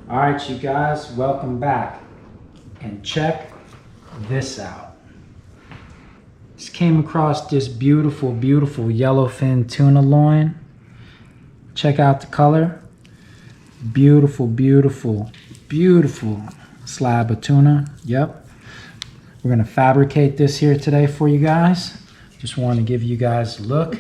All right, you guys, welcome back. And check this out. Just came across this beautiful, beautiful yellowfin tuna loin. Check out the color. Beautiful, beautiful, beautiful slab of tuna. Yep. We're gonna fabricate this here today for you guys. Just want to give you guys a look.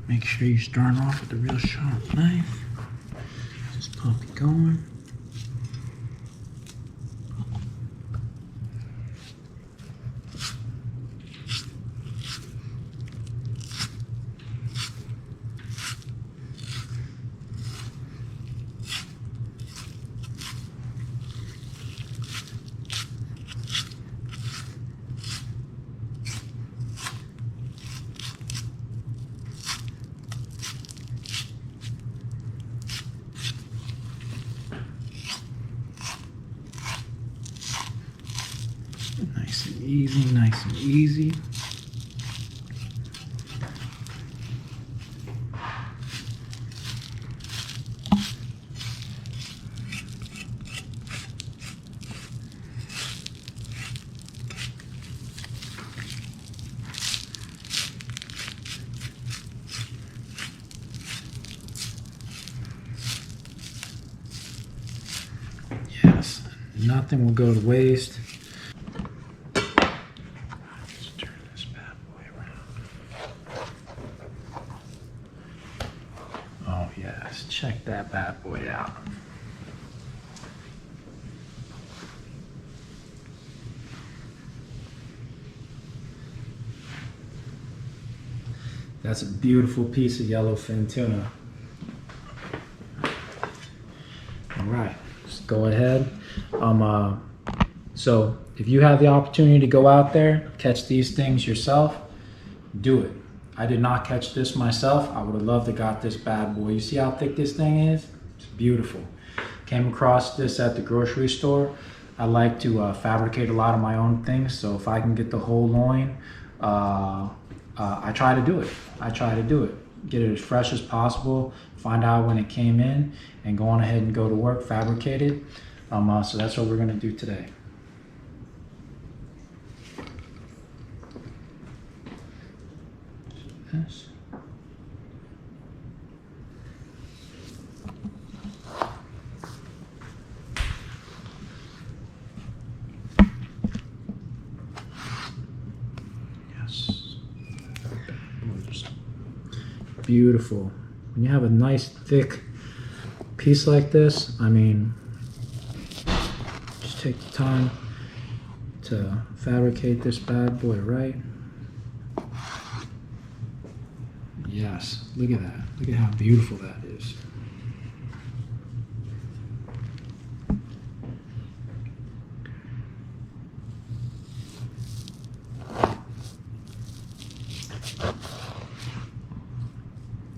Make sure you're starting off with a real sharp knife. Just pop it going. Nice and easy, nice and easy. Yes, nothing will go to waste. Let's turn this bad boy around. Oh yes, check that bad boy out. That's a beautiful piece of yellowfin tuna. All right, just go ahead. So if you have the opportunity to go out there, catch these things yourself, do it. I did not catch this myself. I would have loved to got this bad boy. You see how thick this thing is? It's beautiful. Came across this at the grocery store. I like to fabricate a lot of my own things. So if I can get the whole loin, I try to do it. I try to do it. Get it as fresh as possible. Find out when it came in and go on ahead and go to work, fabricate it. So that's what we're gonna do today. This. Yes. Beautiful. When you have a nice thick piece like this, I mean, just take the time to fabricate this bad boy right. Yes, look at that. Look at how beautiful that is.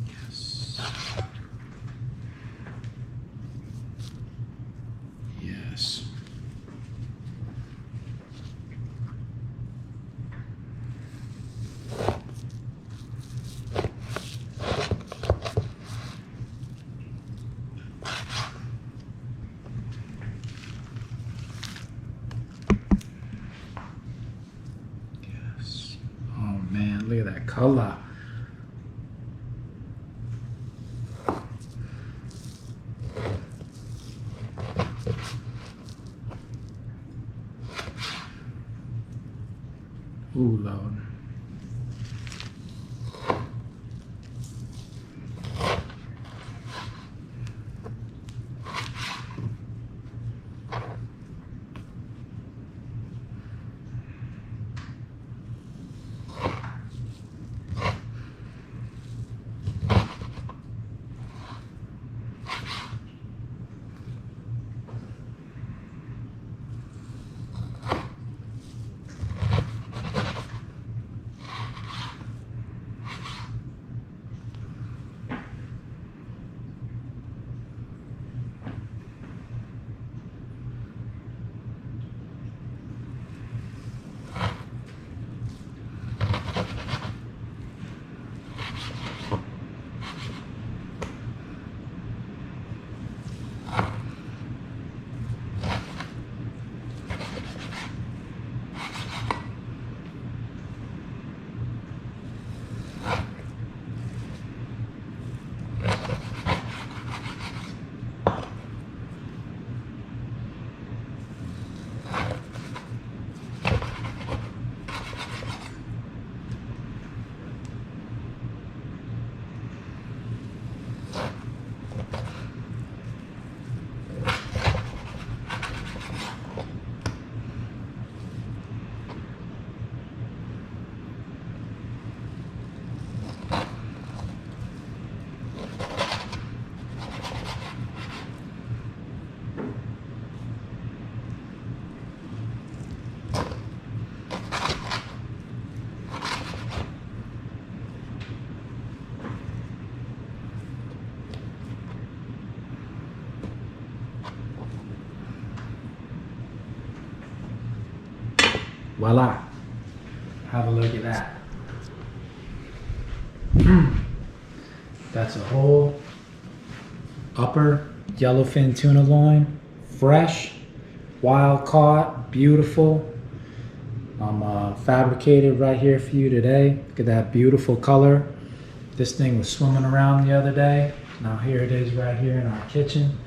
Yes. Yes. Man, look at that color. Ooh, Lord. Voila. Have a look at that. That's a whole upper yellowfin tuna loin. Fresh, wild caught, beautiful. I'm fabricated right here for you today. Look at that beautiful color. This thing was swimming around the other day. Now here it is right here in our kitchen.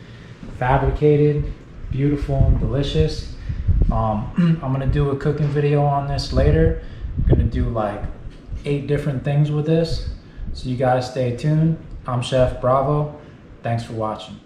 Fabricated, beautiful and delicious. I'm gonna do a cooking video on this later. I'm gonna do like 8 different things with this. So you guys stay tuned. I'm Chef Bravo. Thanks for watching.